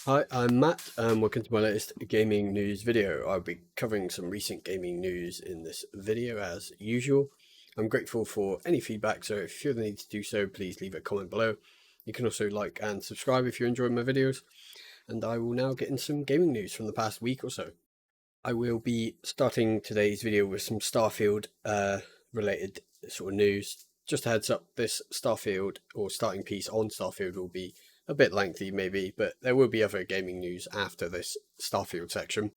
Hi, I'm Matt, and welcome to my latest gaming news video. I'll be covering some recent gaming news in this video as usual. I'm grateful for any feedback, so if you feel the need to do so, please leave a comment below. You can also like and subscribe if you're enjoying my videos, and I will now get into some gaming news from the past week or so. I will be starting today's video with some Starfield related sort of news. Just a heads up, this Starfield or starting piece on Starfield will be a bit lengthy maybe, but there will be other gaming news after this Starfield section.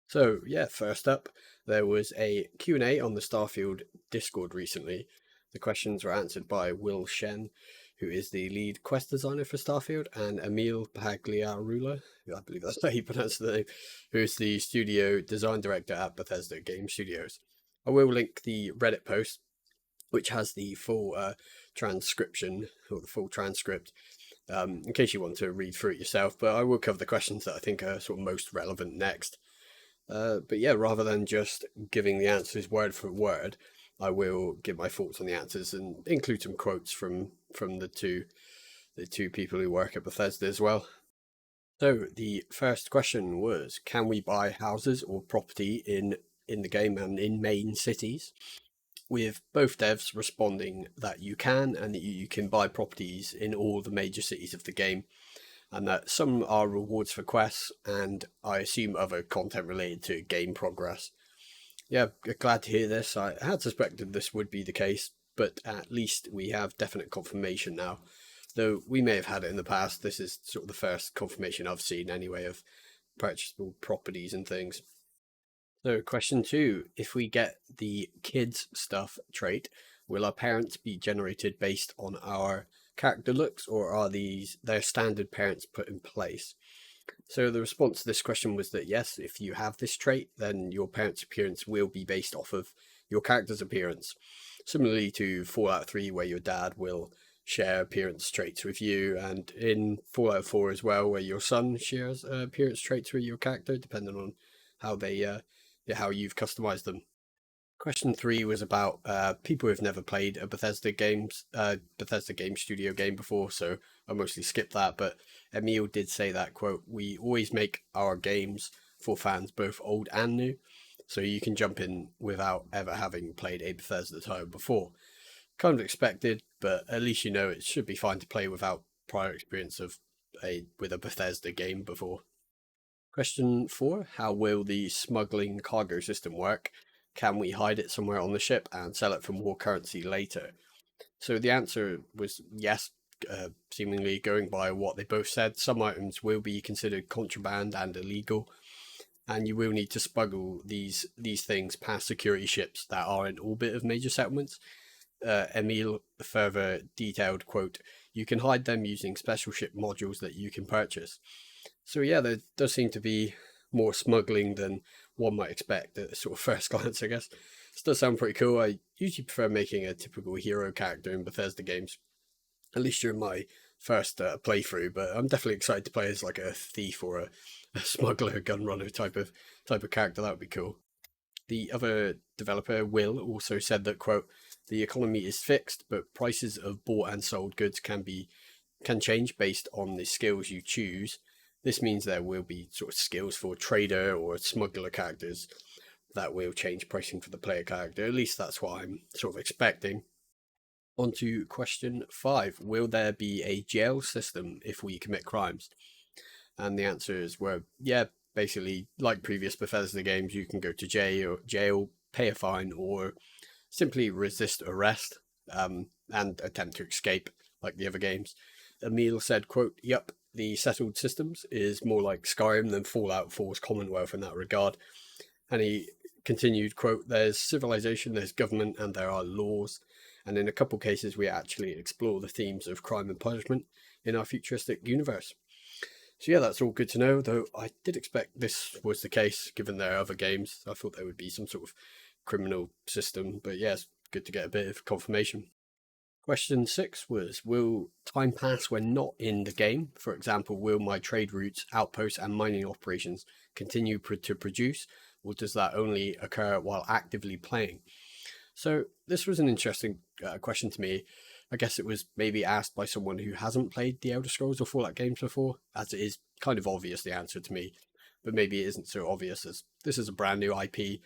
So yeah, first up, there was a Q&A on the Starfield Discord recently. The questions were answered by Will Shen, who is the lead quest designer for Starfield, and Emil Pagliarula, I believe that's how you pronounce the name, who is the studio design director at Bethesda Game Studios. I will link the Reddit post, which has the full transcription, or the full transcript, in case you want to read through it yourself, but I will cover the questions that I think are sort of most relevant next. But yeah, rather than just giving the answers word for word, I will give my thoughts on the answers and include some quotes from the two people who work at Bethesda as well. So the first question was, can we buy houses or property in the game and in main cities? With both devs responding that you can, and that you can buy properties in all the major cities of the game, and that some are rewards for quests, and I assume other content related to game progress. Yeah, glad to hear this. I had suspected this would be the case, but at least we have definite confirmation now. Though we may have had it in the past, this is sort of the first confirmation I've seen anyway of purchasable properties and things. So, question two, if we get the kids stuff trait, will our parents be generated based on our character looks, or are these their standard parents put in place? So the response to this question was that yes, if you have this trait, then your parents' appearance will be based off of your character's appearance. Similarly to Fallout 3, where your dad will share appearance traits with you, and in Fallout 4 as well, where your son shares appearance traits with your character, depending on how how you've customized them. Question three was about people who've never played a Bethesda Game Studio game before, so I mostly skipped that. But Emil did say that quote: "We always make our games for fans, both old and new, so you can jump in without ever having played a Bethesda title before." Kind of expected, but at least you know it should be fine to play without prior experience of a Bethesda game before. Question four, how will the smuggling cargo system work? Can we hide it somewhere on the ship and sell it for more currency later? So the answer was yes, seemingly going by what they both said. Some items will be considered contraband and illegal, and you will need to smuggle these things past security ships that are in orbit of major settlements. Emil further detailed, quote, you can hide them using special ship modules that you can purchase. So yeah, there does seem to be more smuggling than one might expect at sort of first glance, I guess. This does sound pretty cool. I usually prefer making a typical hero character in Bethesda games, at least during my first playthrough, but I'm definitely excited to play as like a thief or a smuggler, gun runner type of character. That would be cool. The other developer, Will, also said that, quote, the economy is fixed, but prices of bought and sold goods can change based on the skills you choose. This means there will be sort of skills for trader or smuggler characters that will change pricing for the player character. At least that's what I'm sort of expecting. On to question five. Will there be a jail system if we commit crimes? And the answers were, yeah, basically, like previous Bethesda games, you can go to jail, pay a fine, or simply resist arrest and attempt to escape like the other games. Emil said, quote, yep, the settled systems is more like Skyrim than Fallout 4's Commonwealth in that regard. And he continued, quote, there's civilization, there's government, and there are laws. And in a couple cases, we actually explore the themes of crime and punishment in our futuristic universe. So yeah, that's all good to know, though I did expect this was the case, given their other games. I thought there would be some sort of criminal system, but yeah, it's good to get a bit of confirmation. Question six was, will time pass when not in the game? For example, will my trade routes, outposts, and mining operations continue to produce, or does that only occur while actively playing? So this was an interesting question to me. I guess it was maybe asked by someone who hasn't played the Elder Scrolls or Fallout games before, as it is kind of obvious the answer to me, but maybe it isn't so obvious as this is a brand new IP,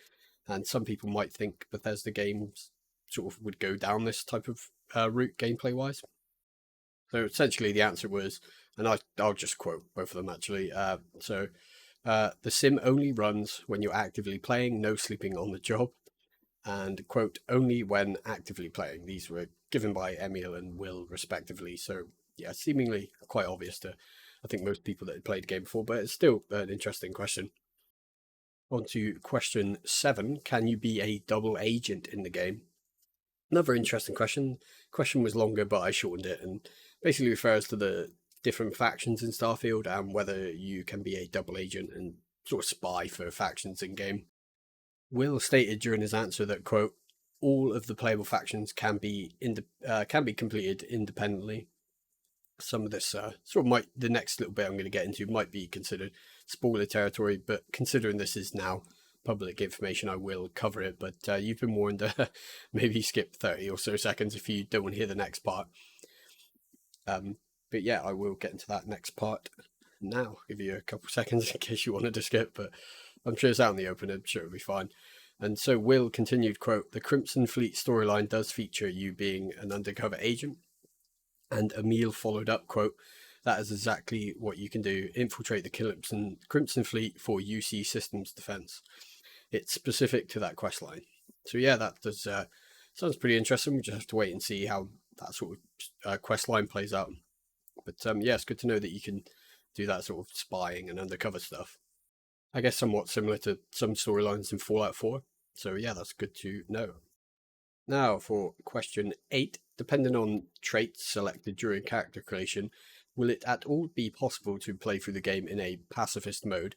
and some people might think Bethesda games sort of would go down this type of route gameplay wise. So essentially, the answer was, and I'll just quote both of them actually. The sim only runs when you're actively playing, no sleeping on the job, and quote, only when actively playing. These were given by Emil and Will respectively. So yeah, seemingly quite obvious to, I think, most people that had played the game before, but it's still an interesting question. On to question 7. Can you be a double agent in the game? Another interesting question. Question was longer, but I shortened it, and basically refers to the different factions in Starfield and whether you can be a double agent and sort of spy for factions in game. Will stated during his answer that, quote, all of the playable factions can be completed independently. Some of this sort of might, the next little bit I'm going to get into might be considered spoiler territory, but considering this is now public information, I will cover it. But you've been warned. Maybe skip 30 or so seconds if you don't want to hear the next part. But yeah, I will get into that next part now. Give you a couple seconds in case you wanted to skip, but I'm sure it's out in the open. I'm sure it'll be fine. And so Will continued, quote, the Crimson Fleet storyline does feature you being an undercover agent. And Emil followed up, quote, that is exactly what you can do. Infiltrate the Crimson Fleet for UC systems defense. It's specific to that quest line. So yeah, that does sounds pretty interesting. We just have to wait and see how that sort of quest line plays out. But yeah, it's good to know that you can do that sort of spying and undercover stuff. I guess somewhat similar to some storylines in Fallout 4. So yeah, that's good to know. Now for question 8. Depending on traits selected during character creation, will it at all be possible to play through the game in a pacifist mode,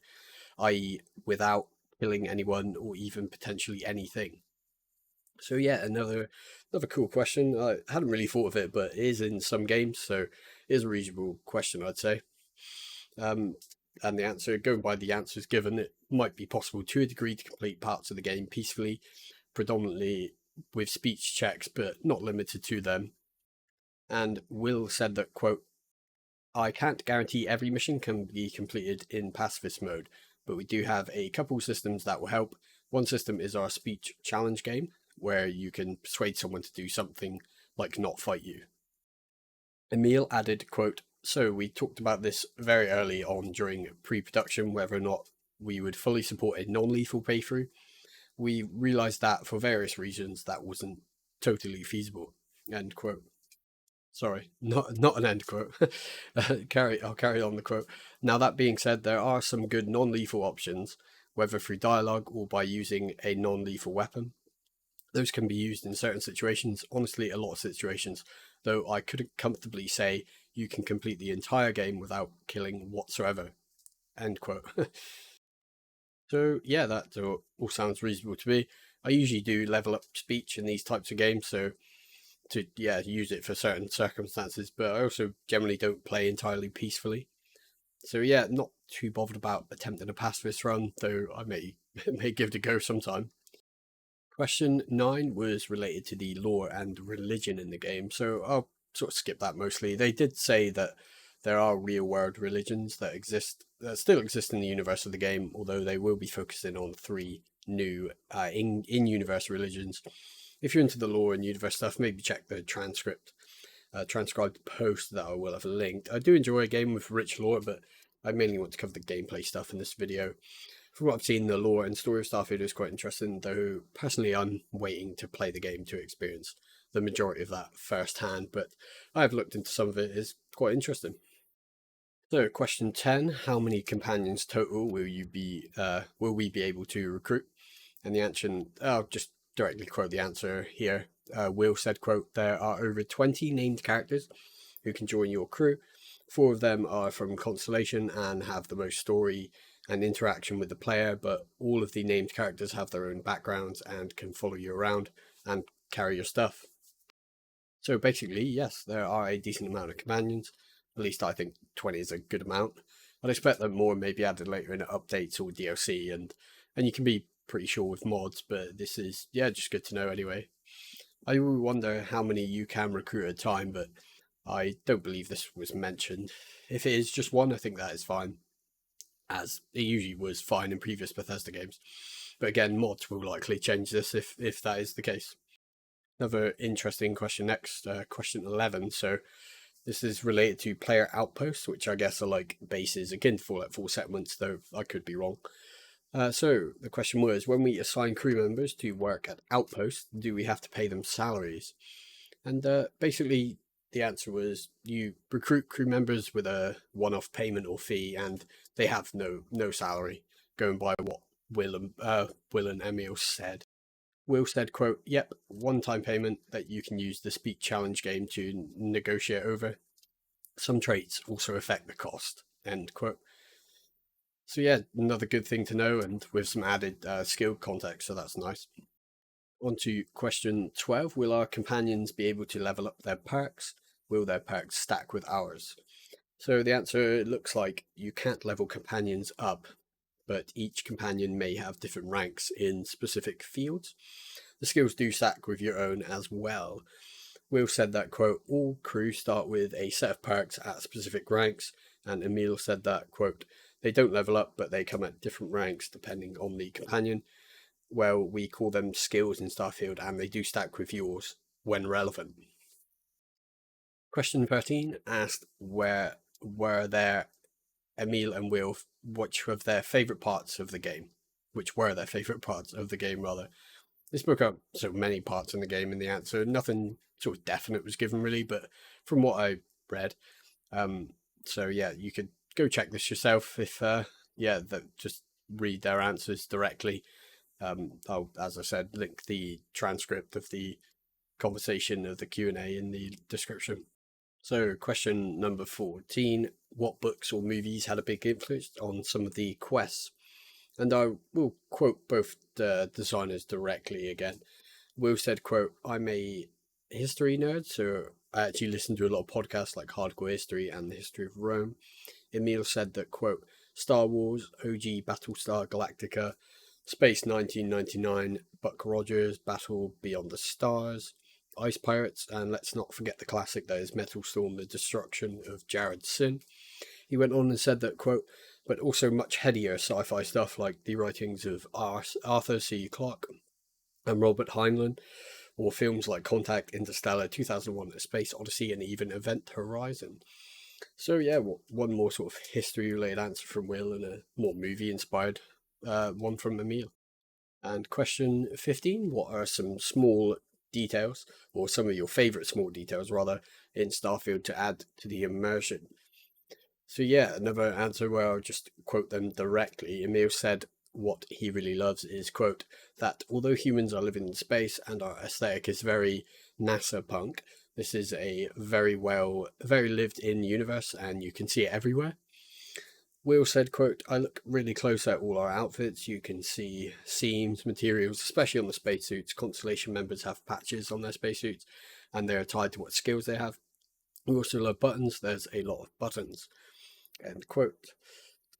i.e. without killing anyone or even potentially anything? So yeah, another cool question. I hadn't really thought of it, but it is in some games, so it is a reasonable question, I'd say. And the answer, going by the answers given, it might be possible to a degree to complete parts of the game peacefully, predominantly with speech checks, but not limited to them. And Will said that, quote, I can't guarantee every mission can be completed in pacifist mode, but we do have a couple systems that will help. One system is our speech challenge game, where you can persuade someone to do something like not fight you. Emil added, quote, so we talked about this very early on during pre-production, whether or not we would fully support a non-lethal playthrough. We realised that for various reasons that wasn't totally feasible. End quote. Sorry, not an end quote. I'll carry on the quote. Now that being said, there are some good non-lethal options, whether through dialogue or by using a non-lethal weapon. Those can be used in certain situations, honestly a lot of situations, though I couldn't comfortably say you can complete the entire game without killing whatsoever. End quote. So yeah, that all sounds reasonable to me. I usually do level up speech in these types of games, so to use it for certain circumstances, but I also generally don't play entirely peacefully. So yeah, not too bothered about attempting a pacifist run, though I may give it a go sometime. Question 9 was related to the lore and religion in the game, so I'll sort of skip that mostly. They did say that there are real-world religions that still exist in the universe of the game, although they will be focusing on 3 new in-universe religions. If you're into the lore and universe stuff, maybe check the transcribed post that I will have linked. I do enjoy a game with rich lore, but I mainly want to cover the gameplay stuff in this video. From what I've seen, the lore and story of Starfield is quite interesting, though personally I'm waiting to play the game to experience the majority of that firsthand, but I've looked into some of it. It's quite interesting. So question 10, how many companions total will we be able to recruit? And the answer, I'll just directly quote the answer here. Will said, quote, there are over 20 named characters who can join your crew. 4 of them are from Constellation and have the most story and interaction with the player, but all of the named characters have their own backgrounds and can follow you around and carry your stuff. So basically, yes, there are a decent amount of companions. At least I think 20 is a good amount. I'd expect that more may be added later in updates or DLC, and you can be pretty sure with mods, but this is, just good to know anyway. I wonder how many you can recruit at a time, but I don't believe this was mentioned. If it is just one, I think that is fine, as it usually was fine in previous Bethesda games. But again, mods will likely change this if that is the case. Another interesting question next, question 11. So this is related to player outposts, which I guess are like bases akin to Fallout 4 settlements, though I could be wrong. So the question was, when we assign crew members to work at outposts, do we have to pay them salaries? And basically, the answer was you recruit crew members with a one-off payment or fee, and they have no salary. Going by what Will and Emil said. Will said, "quote Yep, one-time payment that you can use the speech challenge game to negotiate over. Some traits also affect the cost." End quote. So yeah, another good thing to know, and with some added skill context, so that's nice. On to question 12. Will our companions be able to level up their perks? Will their perks stack with ours? So the answer looks like you can't level companions up, but each companion may have different ranks in specific fields. The skills do stack with your own as well. Will said that, quote, all crew start with a set of perks at specific ranks, and Emil said that, quote, they don't level up, but they come at different ranks depending on the companion. Well, we call them skills in Starfield, and they do stack with yours when relevant. Question 13 asked where were their Emil and Will, which of their favourite parts of the game? Which were their favourite parts of the game, rather. They spoke up so many parts in the game in the answer. Nothing sort of definite was given, really, but from what I read. So, yeah, you could go check this yourself if, just read their answers directly. I'll, as I said, link the transcript of the conversation of the Q&A in the description. So, question number 14. What books or movies had a big influence on some of the quests? And I will quote both the designers directly again. Will said, quote, I'm a history nerd, so I actually listen to a lot of podcasts like Hardcore History and the History of Rome. Emil said that, quote, Star Wars, OG Battlestar Galactica, Space 1999, Buck Rogers, Battle Beyond the Stars, Ice Pirates, and let's not forget the classic that is Metal Storm, The Destruction of Jared Sin. He went on and said that, quote, but also much headier sci-fi stuff like the writings of Arthur C. Clarke and Robert Heinlein, or films like Contact, Interstellar, 2001, A Space Odyssey, and even Event Horizon. So yeah, one more sort of history-related answer from Will and a more movie-inspired one from Emil. And question 15, what are some small details, or some of your favourite small details rather, in Starfield to add to the immersion? So yeah, another answer where I'll just quote them directly. Emil said what he really loves is, quote, that although humans are living in space and our aesthetic is very NASA punk, this is a very lived in universe and you can see it everywhere. Will said, quote, I look really close at all our outfits. You can see seams, materials, especially on the spacesuits. Constellation members have patches on their spacesuits and they're tied to what skills they have. We also love buttons. There's a lot of buttons. End quote.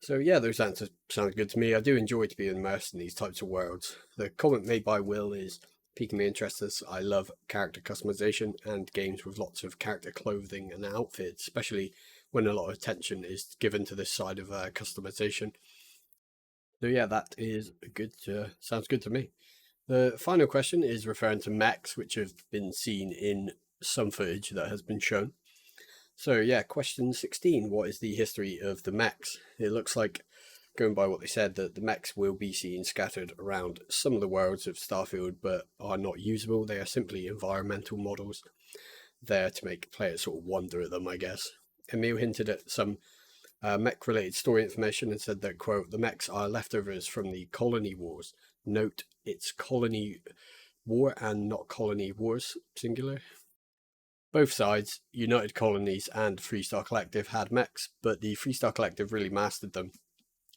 So yeah, those answers sound good to me. I do enjoy to be immersed in these types of worlds. The comment made by Will is piquing my interest as I love character customization and games with lots of character clothing and outfits, especially when a lot of attention is given to this side of customization. So yeah, that is good. Sounds good to me. The final question is referring to mechs, which have been seen in some footage that has been shown. So yeah, question 16. What is the history of the mechs? It looks like, going by what they said, that the mechs will be seen scattered around some of the worlds of Starfield, but are not usable. They are simply environmental models there to make players sort of wonder at them, I guess. Emil hinted at some mech-related story information and said that, quote, the mechs are leftovers from the colony wars. Note, it's colony war and not colony wars, singular. Both sides, United Colonies and Freestar Collective, had mechs, but the Freestar Collective really mastered them.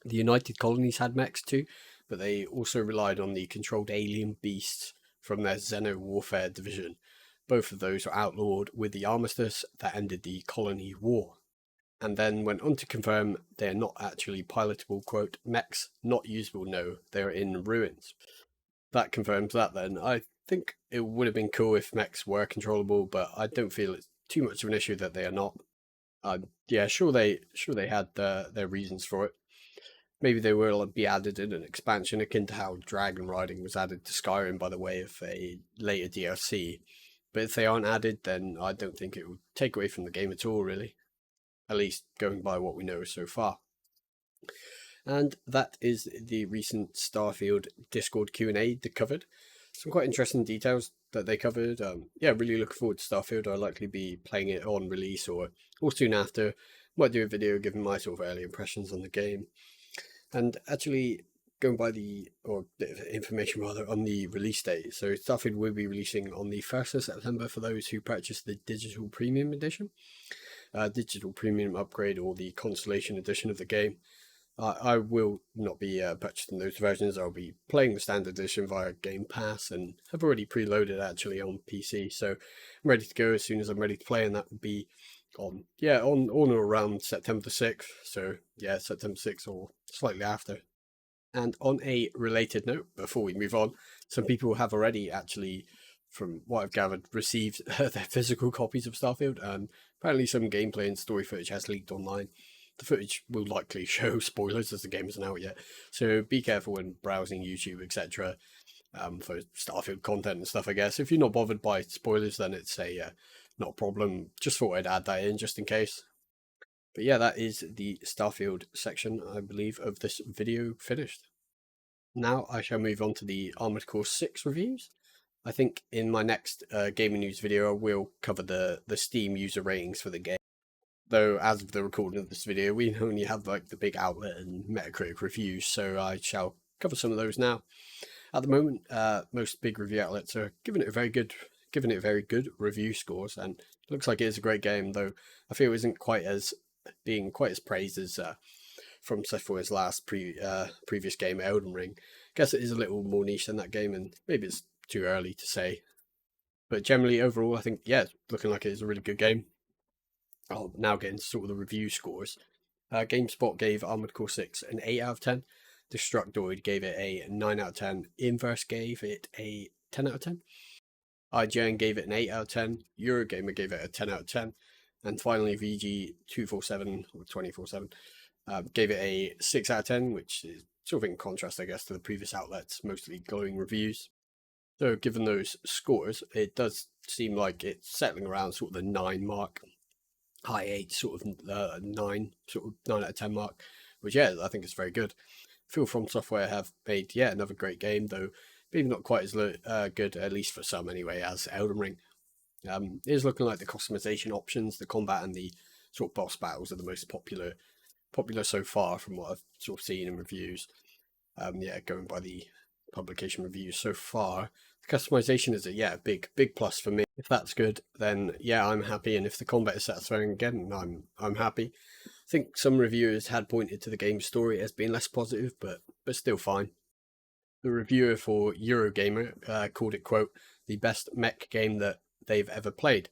The United Colonies had mechs too, but they also relied on the controlled alien beasts from their Xeno Warfare division. Both of those were outlawed with the armistice that ended the colony war. And then went on to confirm they're not actually pilotable, quote, mechs, not usable, no, they're in ruins. That confirms that then. I think it would have been cool if mechs were controllable, but I don't feel it's too much of an issue that they are not. Yeah, sure they had their reasons for it. Maybe they will be added in an expansion akin to how dragon riding was added to Skyrim by the way of a later DLC. But if they aren't added, then I don't think it would take away from the game at all, really. At least going by what we know so far. And that is the recent Starfield Discord Q&A they covered. Some quite interesting details that they covered. Yeah, really looking forward to Starfield. I'll likely be playing it on release or soon after. Might do a video giving my sort of early impressions on the game. And actually, going by the information rather on the release date. So Starfield will be releasing on the 1st of September for those who purchase the digital premium edition, digital premium upgrade, or the constellation edition of the game. I will not be purchasing those versions. I'll be playing the standard edition via Game Pass and have already preloaded actually on PC. So I'm ready to go as soon as I'm ready to play, and that will be on or around September the 6th. So yeah, September 6th or slightly after. And on a related note, before we move on, some people have already actually, from what I've gathered, received their physical copies of Starfield, and apparently some gameplay and story footage has leaked online. The footage will likely show spoilers as the game isn't out yet, so be careful when browsing YouTube, etc. For Starfield content and stuff, I guess. If you're not bothered by spoilers, then it's not a problem. Just thought I'd add that in just in case. But yeah, that is the Starfield section, I believe, of this video finished. Now I shall move on to the Armored Core 6 reviews. I think in my next gaming news video, I will cover the Steam user ratings for the game. Though, as of the recording of this video, we only have like the big outlet and Metacritic reviews, so I shall cover some of those now. At the moment, most big review outlets are giving it very good review scores, and it looks like it is a great game. Though I feel it isn't being quite as praised as from Sephiroth's last previous game, Elden Ring. I guess it is a little more niche than that game, and maybe it's too early to say. But generally, overall, I think yeah, it's looking like it is a really good game. I'll now get into sort of the review scores. GameSpot gave Armored Core 6 an 8 out of 10. Destructoid gave it a 9 out of 10. Inverse gave it a 10 out of 10. IGN gave it an 8 out of 10. Eurogamer gave it a 10 out of 10. And finally, VG247 or 247 gave it a 6 out of 10, which is sort of in contrast, I guess, to the previous outlets, mostly glowing reviews. So, given those scores, it does seem like it's settling around sort of the 9 mark. High 8, sort of 9, sort of 9 out of 10 mark, which yeah, I think is very good. Feel From Software have made another great game, though maybe not quite as good, at least for some anyway, as Elden Ring. It is looking like the customization options, the combat, and the sort of boss battles are the most popular so far from what I've sort of seen in reviews. Going by the publication reviews so far, the customization is a big plus for me. If that's good, then yeah, I'm happy, and if the combat is satisfying again, I'm happy. I think some reviewers had pointed to the game's story as being less positive, but still fine. The reviewer for Eurogamer called it, quote, the best mech game that they've ever played,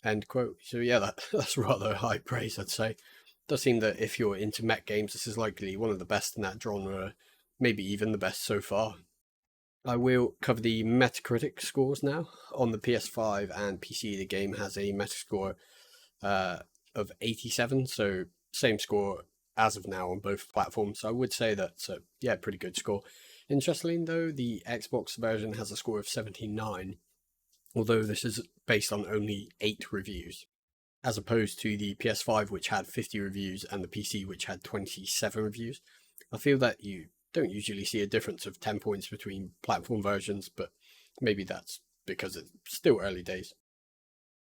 end quote. So yeah, that's rather high praise, I'd say. It does seem that if you're into mech games, this is likely one of the best in that genre, maybe even the best so far. I will cover the Metacritic scores now. On the PS5 and PC, the game has a Metascore of 87, so same score as of now on both platforms. So I would say that's a pretty good score. Interestingly, though, the Xbox version has a score of 79, although this is based on only 8 reviews, as opposed to the PS5, which had 50 reviews, and the PC, which had 27 reviews. I feel that you don't usually see a difference of 10 points between platform versions, but maybe that's because it's still early days.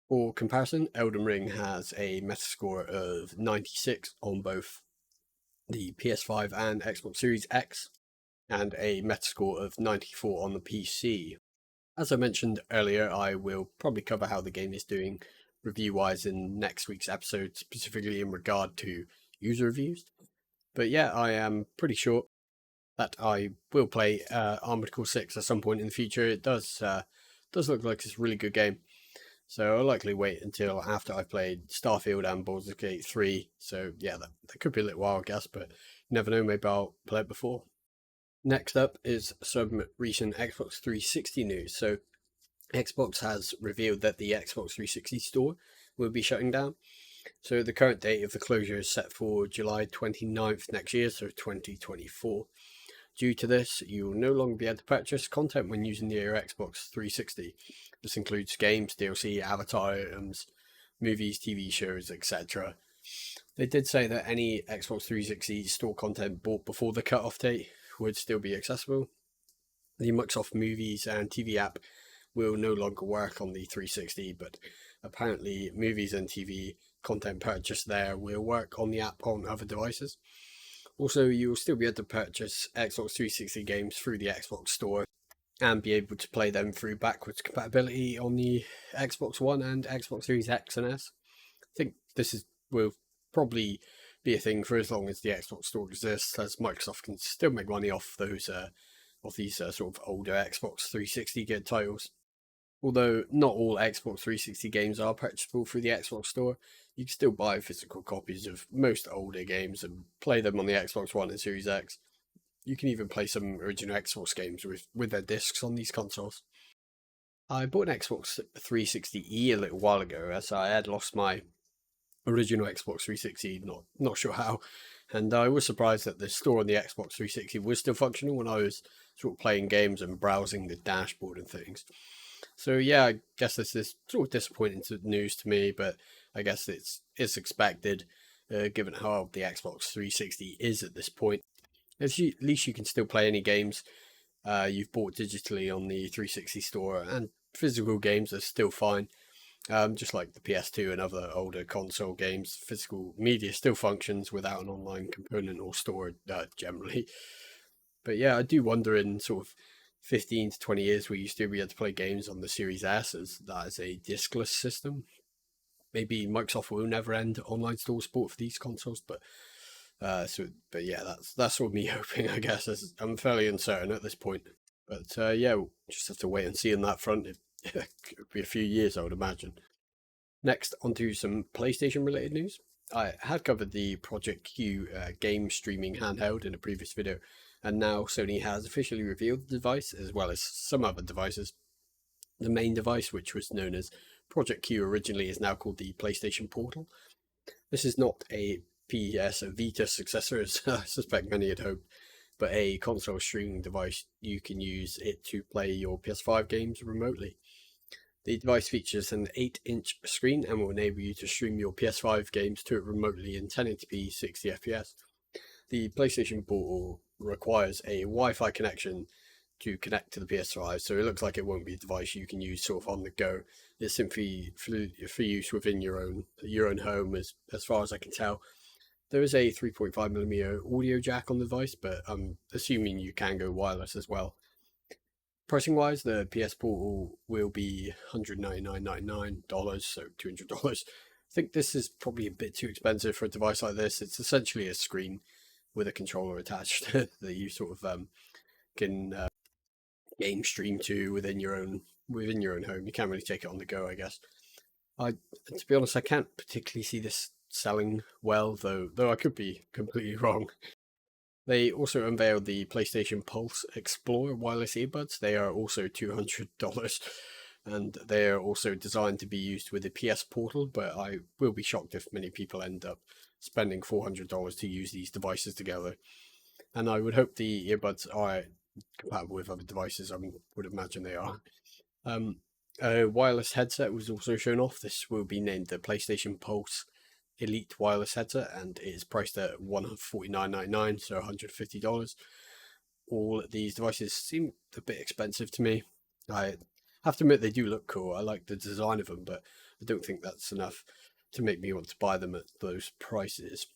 For comparison, Elden Ring has a Metascore of 96 on both the PS5 and Xbox Series X, and a Metascore of 94 on the PC. As I mentioned earlier, I will probably cover how the game is doing review-wise in next week's episode, specifically in regard to user reviews. But yeah, I am pretty sure that I will play Armored Core 6 at some point in the future. It does look like it's a really good game. So I'll likely wait until after I've played Starfield and Baldur's Gate 3. So yeah, that could be a little while, I guess, but you never know, maybe I'll play it before. Next up is some recent Xbox 360 news. So, Xbox has revealed that the Xbox 360 store will be shutting down. So, the current date of the closure is set for July 29th next year, so 2024. Due to this, you will no longer be able to purchase content when using your Xbox 360. This includes games, DLC, avatar items, movies, TV shows, etc. They did say that any Xbox 360 store content bought before the cutoff date would still be accessible. The Microsoft Movies and TV app will no longer work on the 360, but apparently movies and TV content purchased there will work on the app on other devices. Also, you will still be able to purchase Xbox 360 games through the Xbox Store and be able to play them through backwards compatibility on the Xbox One and Xbox Series X and S. I think will probably be a thing for as long as the Xbox Store exists, as Microsoft can still make money off these sort of older Xbox 360 good titles. Although not all Xbox 360 games are purchasable through the Xbox Store, you can still buy physical copies of most older games and play them on the Xbox One and Series X. You can even play some original Xbox games with their discs on these consoles. I bought an Xbox 360e a little while ago, as I had lost my original Xbox 360, not sure how, and I was surprised that the store on the Xbox 360 was still functional when I was sort of playing games and browsing the dashboard and things. So yeah, I guess this is sort of disappointing news to me, but I guess it's expected, given how the Xbox 360 is at this point. At least you can still play any games you've bought digitally on the 360 store, and physical games are still fine. Just like the PS2 and other older console games, physical media still functions without an online component or store generally. But yeah, I do wonder in sort of 15 to 20 years, will you still be able to play games on the Series S as that is a discless system? Maybe Microsoft will never end online store support for these consoles, but but yeah, that's sort of me hoping. I guess I'm fairly uncertain at this point, but yeah, we'll just have to wait and see on that front. It could be a few years, I would imagine. Next, onto some PlayStation related news. I had covered the Project Q game streaming handheld in a previous video, and now Sony has officially revealed the device as well as some other devices. The main device, which was known as Project Q originally, is now called the PlayStation Portal. This is not a PS Vita successor, as I suspect many had hoped, but a console streaming device. You can use it to play your PS5 games remotely. The device features an 8-inch screen and will enable you to stream your PS5 games to it remotely in 1080p 60 FPS. The PlayStation Portal requires a Wi-Fi connection to connect to the PS5, so it looks like it won't be a device you can use sort of on the go. It's simply for use within your own home, as far as I can tell. There is a 3.5mm audio jack on the device, but I'm assuming you can go wireless as well. Pricing wise, the PS Portal will be $199.99, so $200. I think this is probably a bit too expensive for a device like this. It's essentially a screen with a controller attached that you sort of can game stream to within your own home. You can't really take it on the go, I guess. To be honest, I can't particularly see this selling well, though I could be completely wrong. They also unveiled the PlayStation Pulse Explorer wireless earbuds. They are also $200, and they are also designed to be used with the PS Portal, but I will be shocked if many people end up spending $400 to use these devices together. And I would hope the earbuds are compatible with other devices. I would imagine they are. A wireless headset was also shown off. This will be named the PlayStation Pulse Elite wireless headset, and it is priced at $149.99, so $150. All these devices seem a bit expensive to me. I have to admit they do look cool. I like the design of them, but I don't think that's enough to make me want to buy them at those prices.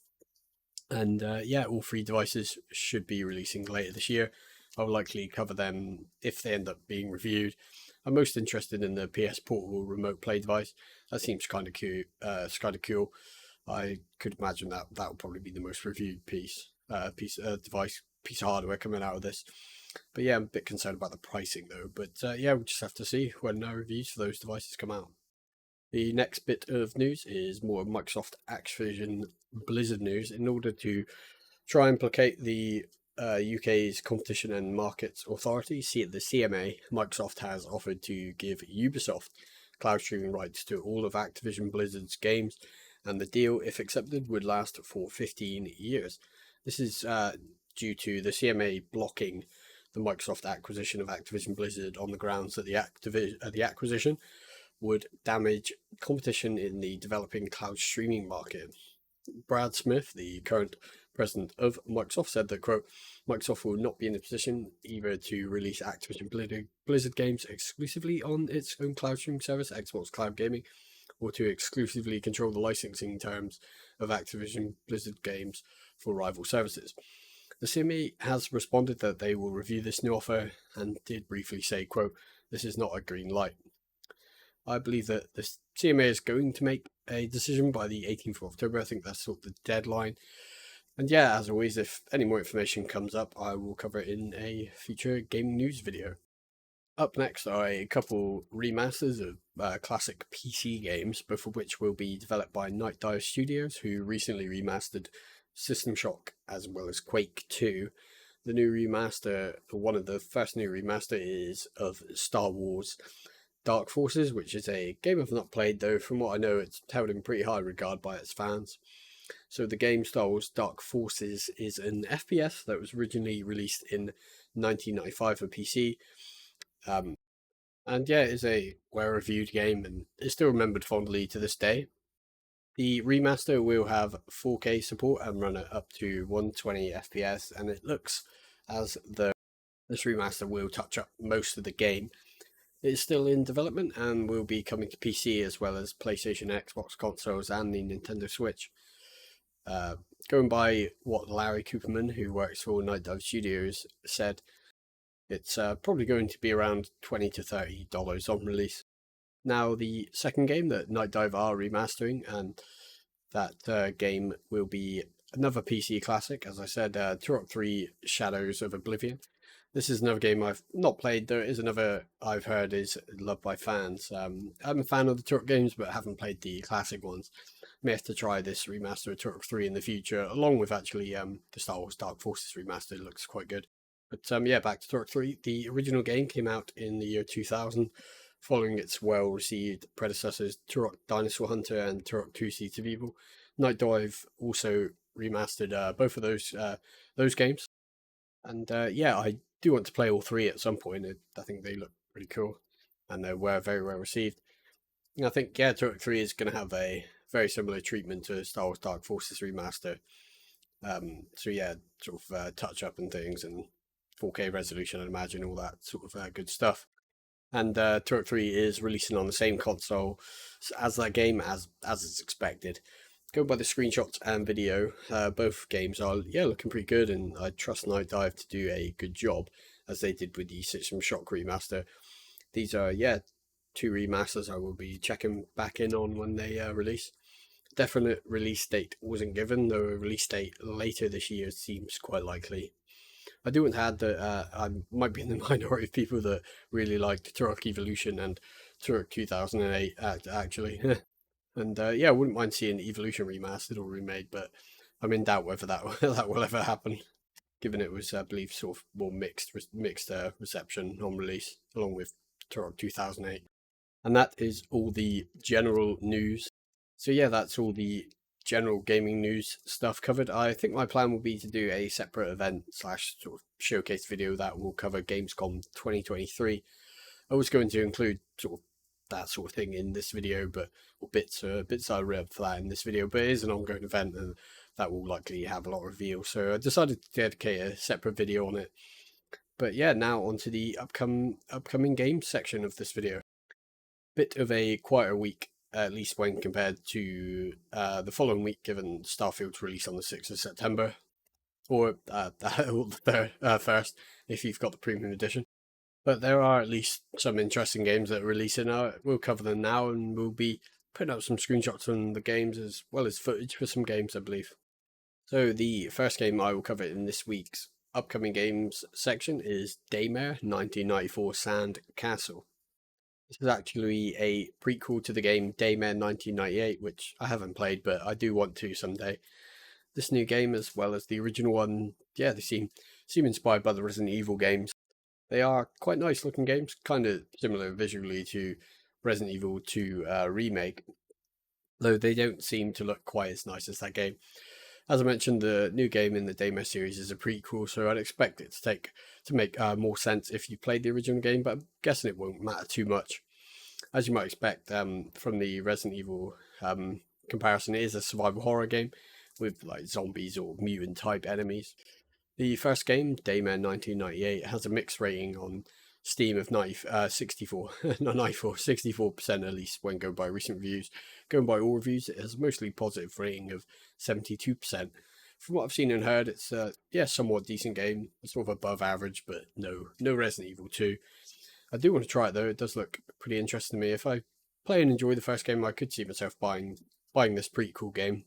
And yeah, all three devices should be releasing later this year. I'll likely cover them if they end up being reviewed. I'm most interested in the PS Portable remote play device. That seems kind of cute. It's kind of cool. I could imagine that will probably be the most reviewed piece of hardware coming out of this. But yeah, I'm a bit concerned about the pricing though. But yeah, we'll just have to see when reviews for those devices come out. The next bit of news is more Microsoft Activision Blizzard news. In order to try and placate the UK's Competition and Markets Authority, the CMA, Microsoft has offered to give Ubisoft cloud streaming rights to all of Activision Blizzard's games, and the deal, if accepted, would last for 15 years. This is due to the CMA blocking the Microsoft acquisition of Activision Blizzard on the grounds that the acquisition would damage competition in the developing cloud streaming market. Brad Smith, the current president of Microsoft, said that, quote, Microsoft will not be in a position either to release Activision Blizzard games exclusively on its own cloud streaming service, Xbox Cloud Gaming, or to exclusively control the licensing terms of Activision Blizzard games for rival services. The CME has responded that they will review this new offer and did briefly say, quote, this is not a green light. I believe that the CMA is going to make a decision by the 18th of October. I think that's sort of the deadline. And yeah, as always, if any more information comes up, I will cover it in a future gaming news video. Up next are a couple remasters of classic PC games, both of which will be developed by Night Dive Studios, who recently remastered System Shock as well as Quake 2. The new remaster, one of the first new remaster, is of Star Wars Dark Forces, which is a game I've not played, though from what I know it's held in pretty high regard by its fans. So the game Star Wars Dark Forces is an FPS that was originally released in 1995 for PC. And yeah, it is a well-reviewed game and is still remembered fondly to this day. The remaster will have 4K support and run at up to 120 FPS, and it looks as though this remaster will touch up most of the game. It is still in development and will be coming to PC as well as PlayStation, Xbox consoles, and the Nintendo Switch. Going by what Larry Cooperman, who works for Night Dive Studios, said, it's probably going to be around $20 to $30 on release. Now, the second game that Night Dive are remastering, and that game will be another PC classic, as I said, Turok 3 Shadows of Oblivion. This is another game I've not played, though it is another I've heard is loved by fans. I'm a fan of the Turok games, but haven't played the classic ones. May have to try this remaster of Turok 3 in the future, along with actually the Star Wars Dark Forces remaster. It looks quite good. But yeah, back to Turok 3. The original game came out in the year 2000, following its well-received predecessors Turok Dinosaur Hunter and Turok 2 Seeds of Evil. Night Dive also remastered both of those games. And yeah, I do want to play all three at some point. I think they look pretty cool, and they were very well received. And I think, yeah, Turok 3 is going to have a very similar treatment to Star Wars Dark Forces remaster. So yeah, sort of touch up and things, and 4K resolution, I'd imagine, all that sort of good stuff. And Turok 3 is releasing on the same console as that game, as is expected. Go by the screenshots and video, both games are looking pretty good, and I trust Night Dive to do a good job, as they did with the System Shock remaster. These are two remasters I will be checking back in on when they release. Definite release date wasn't given, though a release date later this year seems quite likely. I do want to add that I might be in the minority of people that really liked Turok Evolution and Turok 2008, actually. And yeah, I wouldn't mind seeing Evolution remastered or remade, but I'm in doubt whether that that will ever happen, given it was, I believe, sort of more mixed reception on release, along with Turok 2008. And that is all the general news. So yeah, that's all the general gaming news stuff covered. I think my plan will be to do a separate event / sort of showcase video that will cover Gamescom 2023. I was going to include sort of that sort of thing in this video, but bits I read for that in this video, but it is an ongoing event and that will likely have a lot of reveal, so I decided to dedicate a separate video on it. But yeah, now onto the upcoming games section of this video. Bit of a quieter week, at least when compared to the following week, given Starfield's release on the 6th of September, or the 1st if you've got the premium edition. But there are at least some interesting games that are releasing. We'll cover them now, and we'll be putting up some screenshots from the games as well as footage for some games, I believe. So the first game I will cover in this week's upcoming games section is Daymare 1994 Sand Castle. This is actually a prequel to the game Daymare 1998, which I haven't played, but I do want to someday. this new game as well as the original one, yeah, they seem inspired by the Resident Evil games. They are quite nice looking games, kind of similar visually to Resident Evil 2 remake, though they don't seem to look quite as nice as that game. As I mentioned, the new game in the Daymare series is a prequel, so I'd expect it to make more sense if you played the original game, but I'm guessing it won't matter too much. As you might expect from the Resident Evil comparison, it is a survival horror game with like zombies or mutant type enemies. The first game, Daymare 1998, has a mixed rating on Steam of 64, not 94, 64% at least when going by recent reviews. Going by all reviews, it has a mostly positive rating of 72%. From what I've seen and heard, it's somewhat decent game, sort of above average, but no Resident Evil 2. I do want to try it though. It does look pretty interesting to me. If I play and enjoy the first game, I could see myself buying this prequel game.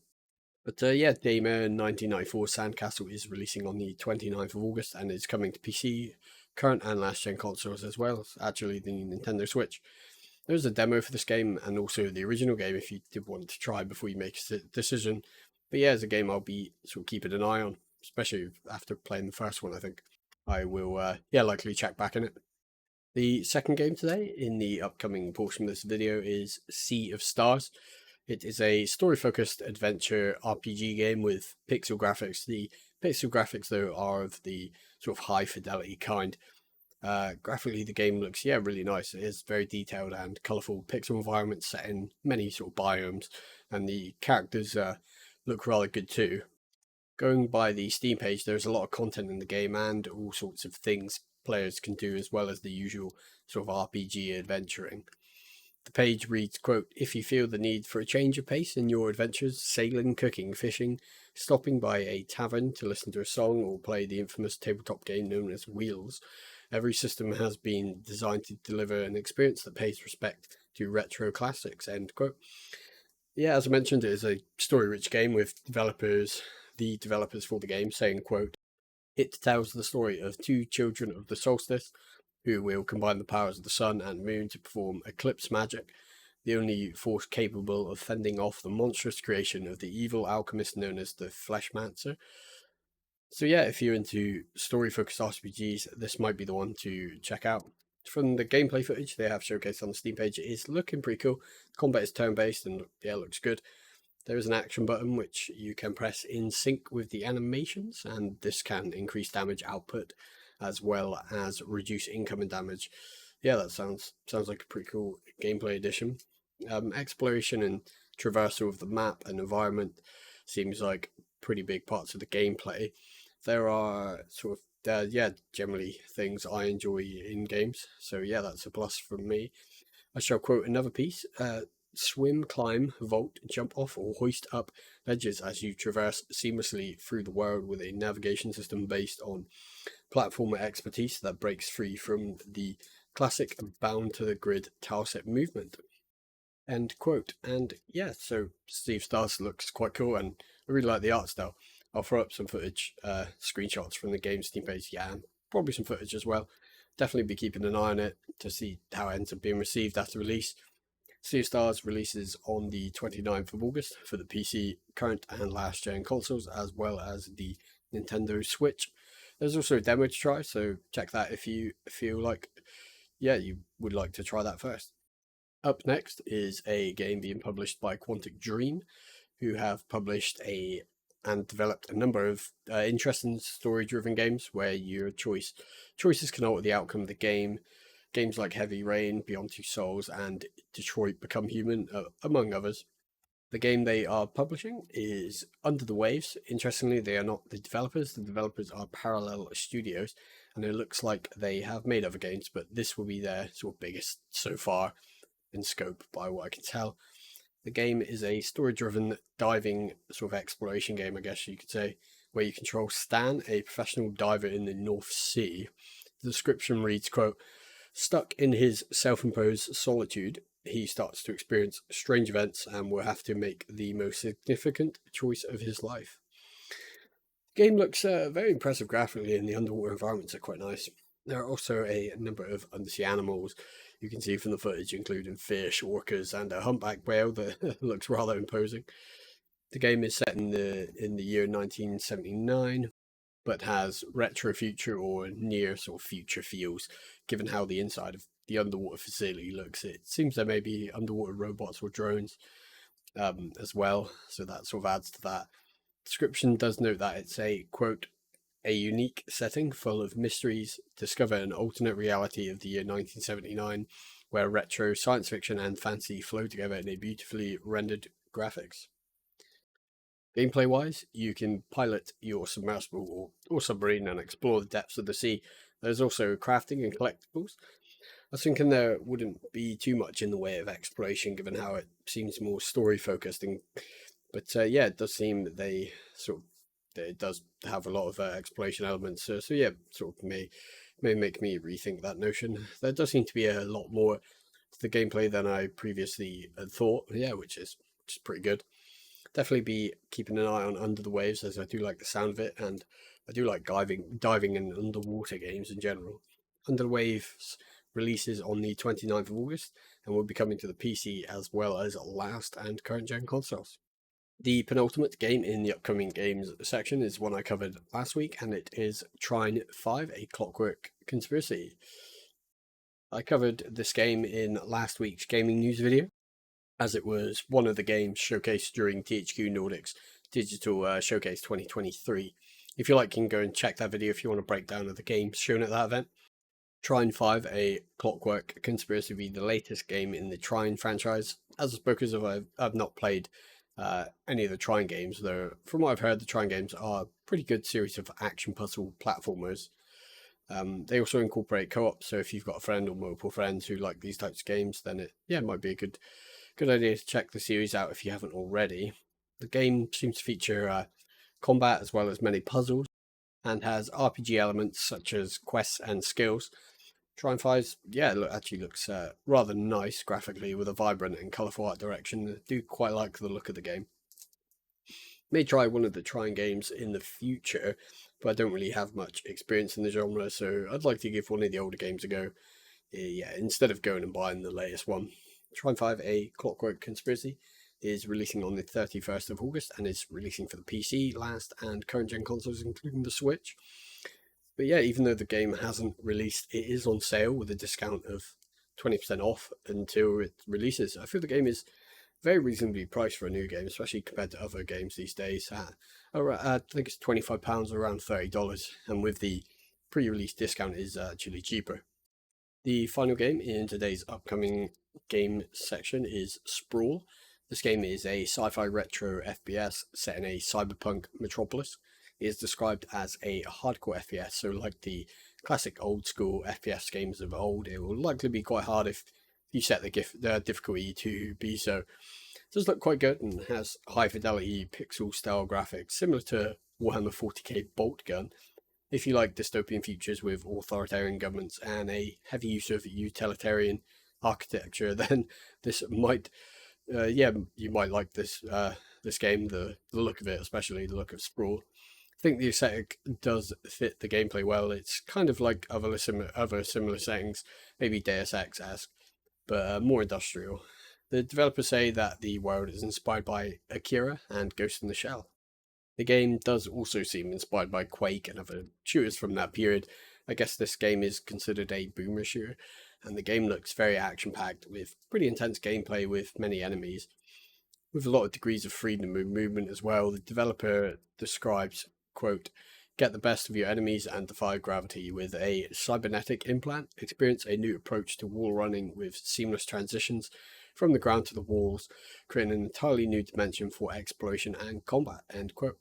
But yeah, Daymare 1994 Sandcastle is releasing on the 29th of August and is coming to PC, current and last gen consoles, as well as actually the Nintendo Switch. There's a demo for this game and also the original game if you did want to try before you make a decision. But yeah, it's a game I'll be sort of keeping an eye on, especially after playing the first one. I think I will, likely check back in it. The second game today in the upcoming portion of this video is Sea of Stars. It is a story-focused adventure RPG game with pixel graphics. The pixel graphics, though, are of the sort of high-fidelity kind. Graphically, the game looks, really nice. It is very detailed and colourful pixel environments set in many sort of biomes, and the characters look rather good too. Going by the Steam page, there's a lot of content in the game and all sorts of things players can do, as well as the usual sort of RPG adventuring. The page reads, quote, "If you feel the need for a change of pace in your adventures, sailing, cooking, fishing, stopping by a tavern to listen to a song or play the infamous tabletop game known as Wheels, every system has been designed to deliver an experience that pays respect to retro classics," end quote. Yeah, as I mentioned, it is a story-rich game with the developers for the game saying, quote, "It tells the story of two children of the solstice who will combine the powers of the sun and moon to perform eclipse magic, the only force capable of fending off the monstrous creation of the evil alchemist known as the Fleshmancer." So yeah, if you're into story-focused RPGs, this might be the one to check out. From the gameplay footage they have showcased on the Steam page, it is looking pretty cool. Combat is turn-based and looks good. There is an action button which you can press in sync with the animations, and this can increase damage output as well as reduce incoming damage. Yeah, that sounds like a pretty cool gameplay addition. Exploration and traversal of the map and environment seems like pretty big parts of the gameplay. There are sort of generally things I enjoy in games, so yeah, that's a plus from me. I shall quote another piece. Swim, climb, vault, jump off, or hoist up ledges as you traverse seamlessly through the world with a navigation system based on platformer expertise that breaks free from the classic bound to the grid tileset movement. End quote. And yeah, so Sea of Stars looks quite cool, and I really like the art style. I'll throw up some footage, screenshots from the game Steam page, and probably some footage as well. Definitely be keeping an eye on it to see how it ends up being received after release. Sea of Stars releases on the 29th of August for the PC, current and last gen consoles, as well as the Nintendo Switch. There's also a demo to try, so check that if you feel like, you would like to try that first. Up next is a game being published by Quantic Dream, who have published and developed a number of interesting story-driven games where your choices can alter the outcome of the game. Games like Heavy Rain, Beyond Two Souls, and Detroit Become Human, among others. The game they are publishing is Under the Waves. Interestingly, they are not the developers. The developers are Parallel Studios, and it looks like they have made other games, but this will be their sort of biggest so far in scope, by what I can tell. The game is a story-driven diving sort of exploration game, I guess you could say, where you control Stan, a professional diver in the North Sea. The description reads, quote, "Stuck in his self-imposed solitude, he starts to experience strange events and will have to make the most significant choice of his life." The game looks very impressive graphically, and the underwater environments are quite nice. There are also a number of undersea animals you can see from the footage, including fish, orcas, and a humpback whale that looks rather imposing. The game is set in the year 1979, but has retro future or near sort of future feels, given how the inside of the underwater facility looks. It seems there may be underwater robots or drones as well, so that sort of adds to that. Description does note that it's a quote a unique setting full of mysteries. Discover an alternate reality of the year 1979, where retro science fiction and fantasy flow together in a beautifully rendered graphics. Gameplay wise, you can pilot your submersible or submarine and explore the depths of the sea. There's also crafting and collectibles. I was thinking there wouldn't be too much in the way of exploration, given how it seems more story focused. But yeah, it does seem that they sort of that it does have a lot of exploration elements. So yeah, sort of may make me rethink that notion. There does seem to be a lot more to the gameplay than I previously had thought. Yeah, which is pretty good. Definitely be keeping an eye on Under the Waves, as I do like the sound of it, and I do like diving in underwater games in general. Under the Waves releases on the 29th of August and will be coming to the PC as well as last and current gen consoles. The penultimate game in the upcoming games section is one I covered last week, and it is Trine 5, A Clockwork Conspiracy. I covered this game in last week's gaming news video, as it was one of the games showcased during THQ Nordic's Digital Showcase 2023. If you like, you can go and check that video if you want a breakdown of the games shown at that event. Trine 5, A Clockwork Conspiracy will be the latest game in the Trine franchise. As I spoke of, I've not played any of the Trine games, though from what I've heard, the Trine games are a pretty good series of action puzzle platformers. They also incorporate co-op, so if you've got a friend or multiple friends who like these types of games, then it might be a good idea to check the series out if you haven't already. The game seems to feature combat as well as many puzzles, and has RPG elements such as quests and skills. Trine 5, yeah, actually looks rather nice graphically with a vibrant and colourful art direction. I do quite like the look of the game. May try one of the Trine games in the future, but I don't really have much experience in the genre, so I'd like to give one of the older games a go. Yeah, instead of going and buying the latest one. Trine 5, A Clockwork Conspiracy is releasing on the 31st of August and is releasing for the PC, last, and current gen consoles, including the Switch. But yeah, even though the game hasn't released, it is on sale with a discount of 20% off until it releases. I feel the game is very reasonably priced for a new game, especially compared to other games these days. I think it's £25, around $30, and with the pre-release discount is actually cheaper. The final game in today's upcoming game section is Sprawl. This game is a sci-fi retro FPS set in a cyberpunk metropolis. It is described as a hardcore FPS, so like the classic old school FPS games of old, it will likely be quite hard if you set the difficulty to be so. It does look quite good and has high fidelity pixel style graphics, similar to Warhammer 40k Bolt Gun. If you like dystopian futures with authoritarian governments and a heavy use of utilitarian architecture, then this might, yeah, you might like this game. The look of it, especially the look of Sprawl. I think the aesthetic does fit the gameplay well. It's kind of like other similar settings, maybe Deus Ex-esque, but more industrial. The developers say that the world is inspired by Akira and Ghost in the Shell. The game does also seem inspired by Quake and other shooters from that period. I guess this game is considered a boomer shooter, and the game looks very action-packed with pretty intense gameplay with many enemies. With a lot of degrees of freedom of movement as well, the developer describes, quote, get the best of your enemies and defy gravity with a cybernetic implant, experience a new approach to wall running with seamless transitions from the ground to the walls, creating an entirely new dimension for exploration and combat, end quote.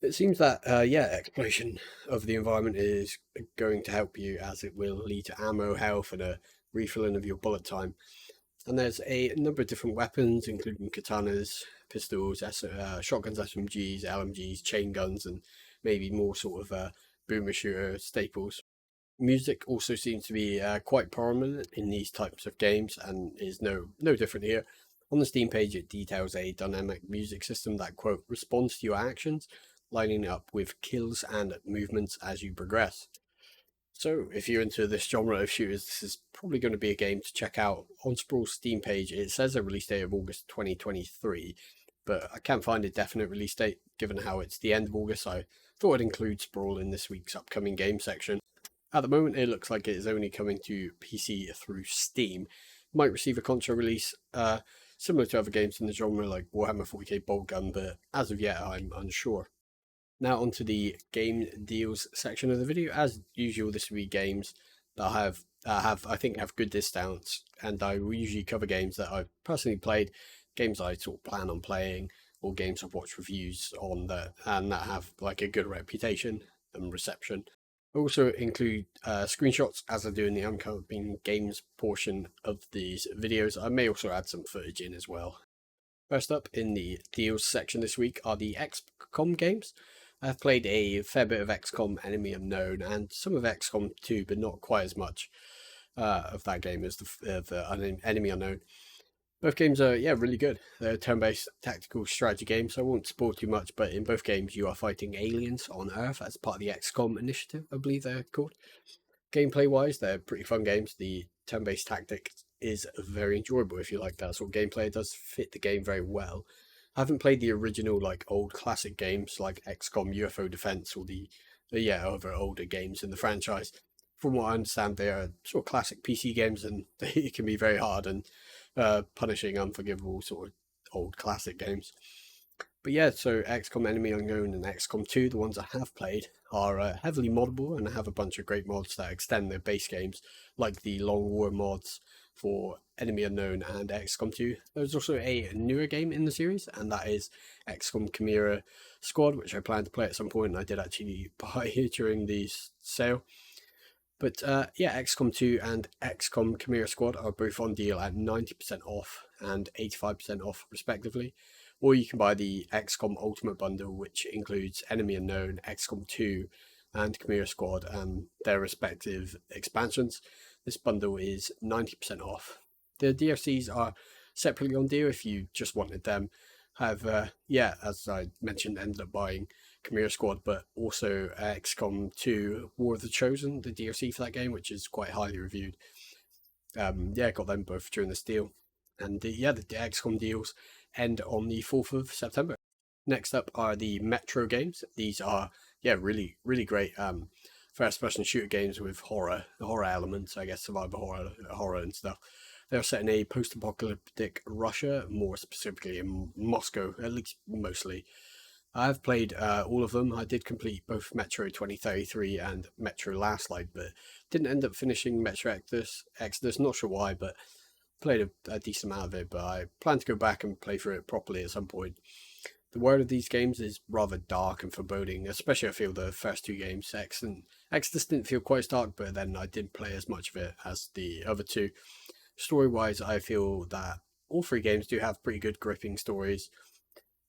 It seems that, yeah, exploration of the environment is going to help you, as it will lead to ammo health and a refilling of your bullet time. And there's a number of different weapons, including katanas, pistols, shotguns, SMGs, LMGs, chain guns, and maybe more sort of boomer shooter staples. Music also seems to be quite prominent in these types of games and is no different here. On the Steam page, it details a dynamic music system that, quote, responds to your actions, lining up with kills and movements as you progress. So, if you're into this genre of shooters, this is probably going to be a game to check out. On Sprawl's Steam page, it says a release date of August 2023, but I can't find a definite release date. Given how it's the end of August, I thought I'd include Sprawl in this week's upcoming game section. At the moment, it looks like it is only coming to PC through Steam. Might receive a console release similar to other games in the genre like Warhammer 40k Boltgun, but as of yet, I'm unsure. Now onto the game deals section of the video. As usual, this will be games that I think have good discounts, and I will usually cover games that I've personally played, games I sort of plan on playing, or games I've watched reviews on that and that have like a good reputation and reception. I also include screenshots as I do in the upcoming games portion of these videos. I may also add some footage in as well. First up in the deals section this week are the XCOM games. I've played a fair bit of XCOM Enemy Unknown and some of XCOM 2, but not quite as much of that game as the Enemy Unknown. Both games are, really good. They're turn-based tactical strategy games, so I won't spoil too much, but in both games you are fighting aliens on Earth as part of the XCOM initiative, I believe they're called. Gameplay-wise, they're pretty fun games. The turn-based tactic is very enjoyable if you like that sort of gameplay. It does fit the game very well. I haven't played the original, old classic games like XCOM UFO Defense or the other older games in the franchise. From what I understand, they are sort of classic PC games, and they can be very hard and punishing, unforgivable sort of old classic games. But yeah, so XCOM Enemy Unknown and XCOM 2, the ones I have played, are heavily moddable and have a bunch of great mods that extend their base games, like the Long War mods for Enemy Unknown and XCOM 2. There's also a newer game in the series, and that is XCOM Chimera Squad, which I plan to play at some point, and I did actually buy it during the sale. But XCOM 2 and XCOM Chimera Squad are both on deal at 90% off and 85% off, respectively. Or you can buy the XCOM Ultimate Bundle, which includes Enemy Unknown, XCOM 2, and Chimera Squad and their respective expansions. This bundle is 90% off. The DLCs are separately on deal if you just wanted them. As I mentioned, ended up buying Chimera Squad, but also XCOM 2 War of the Chosen, the DLC for that game, which is quite highly reviewed. Got them both during this deal. And the XCOM deals end on the 4th of September. Next up are the Metro games. These are, really, really great first-person shooter games with horror elements, I guess, survival horror and stuff. They're set in a post-apocalyptic Russia, more specifically in Moscow, at least mostly. I've played all of them. I did complete both Metro 2033 and Metro Last Light, but didn't end up finishing Metro Exodus. Not sure why, but played a decent amount of it. But I plan to go back and play through it properly at some point. The world of these games is rather dark and foreboding, especially I feel the first two games. Exodus didn't feel quite as dark, but then I didn't play as much of it as the other two. Story-wise, I feel that all three games do have pretty good gripping stories,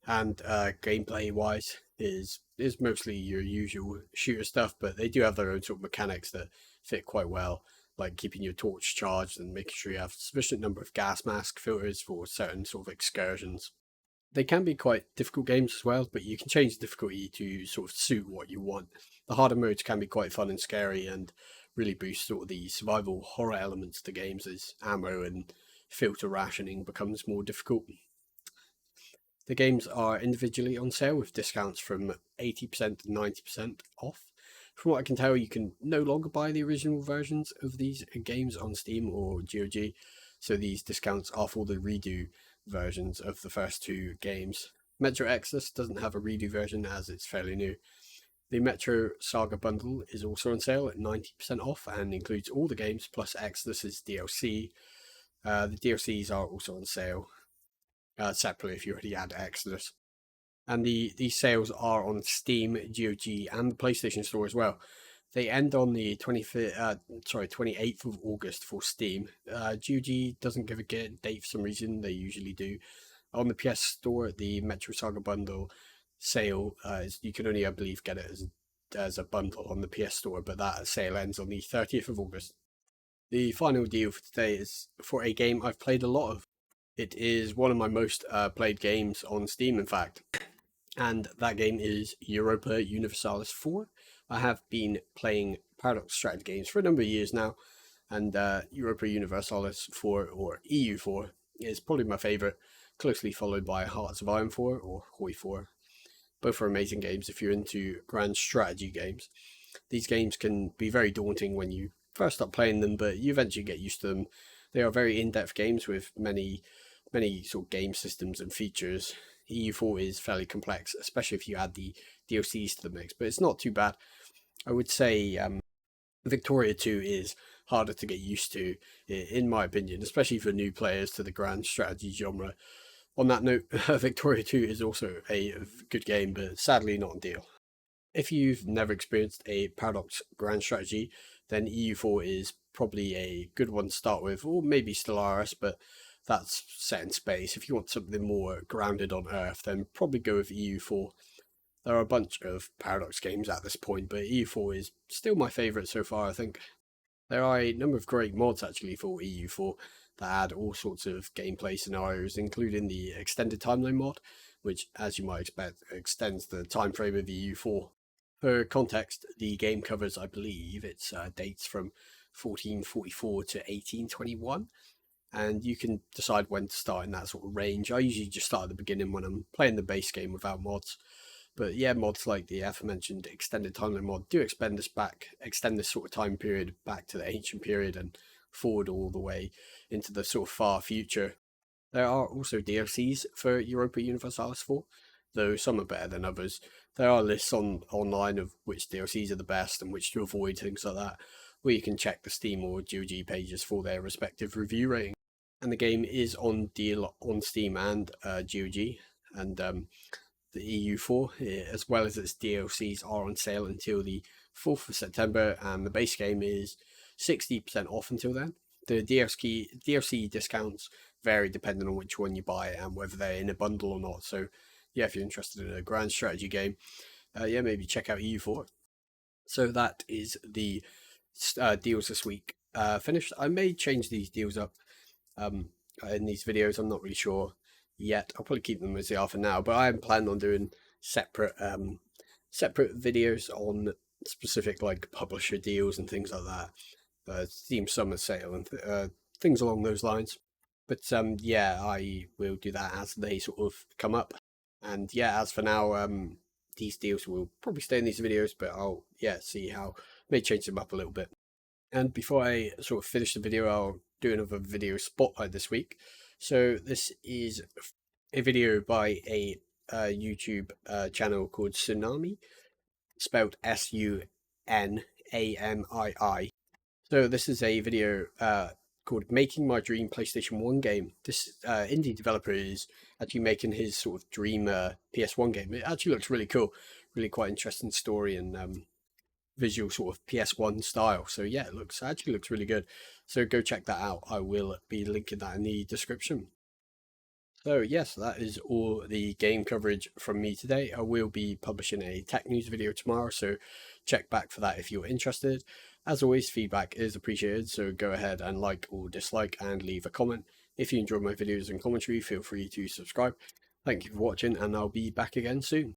and gameplay-wise is mostly your usual shooter stuff, but they do have their own sort of mechanics that fit quite well, like keeping your torch charged and making sure you have sufficient number of gas mask filters for certain sort of excursions. They can be quite difficult games as well, but you can change the difficulty to sort of suit what you want. The harder modes can be quite fun and scary and really boost sort of the survival horror elements of the games as ammo and filter rationing becomes more difficult. The games are individually on sale with discounts from 80% to 90% off. From what I can tell, you can no longer buy the original versions of these games on Steam or GOG, so these discounts are for the redo versions of the first two games. Metro Exodus doesn't have a redo version as it's fairly new. The Metro Saga bundle is also on sale at 90% off and includes all the games plus Exodus's DLC. The DLCs are also on sale separately if you already had Exodus. And these sales are on Steam, GOG, and the PlayStation Store as well. They end on the 28th of August for Steam. GOG doesn't give a date for some reason. They usually do. On the PS Store, the Metro Saga bundle sale, you can only, I believe, get it as a bundle on the PS Store, but that sale ends on the 30th of August. The final deal for today is for a game I've played a lot of. It is one of my most played games on Steam, in fact, and that game is Europa Universalis 4. I have been playing Paradox strategy games for a number of years now, and Europa Universalis 4, or EU4, is probably my favourite. closely followed by Hearts of Iron 4 or Hoi 4. Both are amazing games if you're into grand strategy games. These games can be very daunting when you first start playing them, but you eventually get used to them. They are very in-depth games with many sort of game systems and features. EU4 is fairly complex, especially if you add the DLCs to the mix, but it's not too bad. I would say Victoria 2 is harder to get used to, in my opinion, especially for new players to the grand strategy genre. On that note, Victoria 2 is also a good game, but sadly not a deal. If you've never experienced a Paradox grand strategy, then EU4 is probably a good one to start with, or maybe Stellaris, but that's set in space. If you want something more grounded on Earth, then probably go with EU4. There are a bunch of Paradox games at this point, but EU4 is still my favourite so far, I think. There are a number of great mods actually for EU4 that add all sorts of gameplay scenarios, including the extended timeline mod, which, as you might expect, extends the time frame of EU4. For context, the game covers, I believe, its dates from 1444 to 1821, and you can decide when to start in that sort of range. I usually just start at the beginning when I'm playing the base game without mods. But yeah, mods like the aforementioned extended timeline mod do extend this sort of time period back to the ancient period and forward all the way into the sort of far future. There are also DLCs for Europa Universalis 4, though some are better than others. There are lists online of which DLCs are the best and which to avoid, things like that, where you can check the Steam or GOG pages for their respective review rating. And the game is on deal on Steam and GOG, and the EU4, as well as its DLCs, are on sale until the 4th of September, and the base game is 60% off until then. The DLC discounts vary depending on which one you buy and whether they're in a bundle or not. So yeah, if you're interested in a grand strategy game, yeah, maybe check out EU4. So that is the deals this week finished. I may change these deals up in these videos. I'm not really sure yet. I'll probably keep them as they are for now, but I am planning on doing separate videos on specific like publisher deals and things like that, Steam Summer Sale and things along those lines. But yeah, I will do that as they sort of come up. And yeah, as for now, these deals will probably stay in these videos, but I'll see how, may change them up a little bit. And before I sort of finish the video, I'll do another video spotlight this week. So this is a video by a YouTube channel called Tsunami, spelled Sunamii. So this is a video called Making My Dream PlayStation 1 Game. This indie developer is actually making his sort of dream PS1 game. It actually looks really cool, really quite interesting story and visual sort of PS1 style. So yeah, it actually looks really good. So go check that out. I will be linking that in the description. So yes, that is all the game coverage from me today. I will be publishing a tech news video tomorrow, so check back for that if you're interested. As always, feedback is appreciated, so go ahead and like or dislike and leave a comment. If you enjoy my videos and commentary, feel free to subscribe. Thank you for watching, and I'll be back again soon.